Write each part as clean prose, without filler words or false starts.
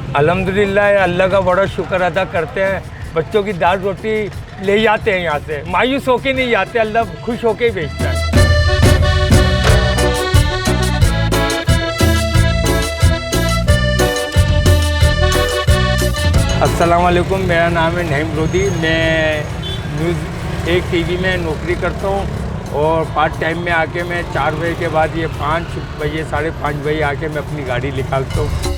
अल्हम्दुलिल्लाह, अल्लाह का बड़ा शुक्र अदा करते हैं। बच्चों की दाल रोटी ले जाते हैं यहाँ से, मायूस होके नहीं जाते, अल्लाह खुश होके ही भेजता है। अस्सलाम वालेकुम, मेरा नाम है नहीम लोधी। मैं न्यूज़ 1 टीवी में नौकरी करता हूँ और पार्ट टाइम में आके मैं 4 बजे के बाद ये 5 बजे 5:30 बजे आके मैं अपनी गाड़ी निकालता हूँ।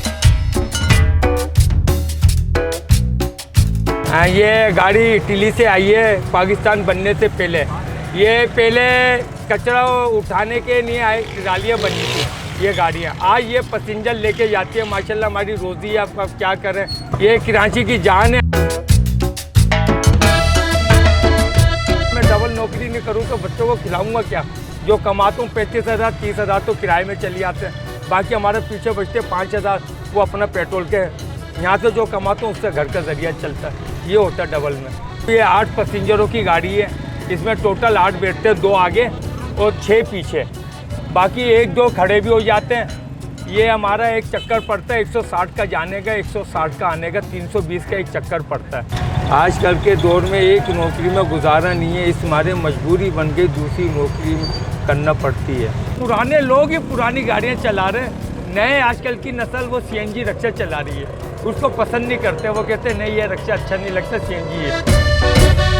ये गाड़ी इटली से आई है, पाकिस्तान बनने से पहले। ये पहले कचरा उठाने के लिए आए ट्रालियाँ बनी थी ये गाड़ियाँ। आज ये पैसेंजर लेके जाती है। माशाल्लाह हमारी रोज़ी है, अब क्या करें, ये कराची की जान है। मैं डबल नौकरी नहीं करूँ तो बच्चों को खिलाऊंगा क्या? जो कमाता हूँ 35,000 30,000 तो किराए में चली जाते हैं, बाकी हमारे पीछे बचते 5,000, वो अपना पेट्रोल के यहाँ से जो कमाता हूँ उससे घर का जरिया चलता है। ये होता है डबल में। ये 8 पैसेंजरों की गाड़ी है, इसमें टोटल 8 बैठते हैं, 2 आगे और 6 पीछे, बाकी 1-2 खड़े भी हो जाते हैं। ये हमारा एक चक्कर पड़ता है 160 का जाने का, 160 का आने का, 320 का एक चक्कर पड़ता है। आजकल के दौर में एक नौकरी में गुजारा नहीं है, इस मारे मजबूरी बन गई दूसरी नौकरी करना पड़ती है। पुराने लोग ही पुरानी गाड़ियाँ चला रहे हैं, नए आजकल की नस्ल वो CNG रिक्शा चला रही है, उसको पसंद नहीं करते। वो कहते हैं नहीं ये रिक्शा अच्छा नहीं लगता, CNG है।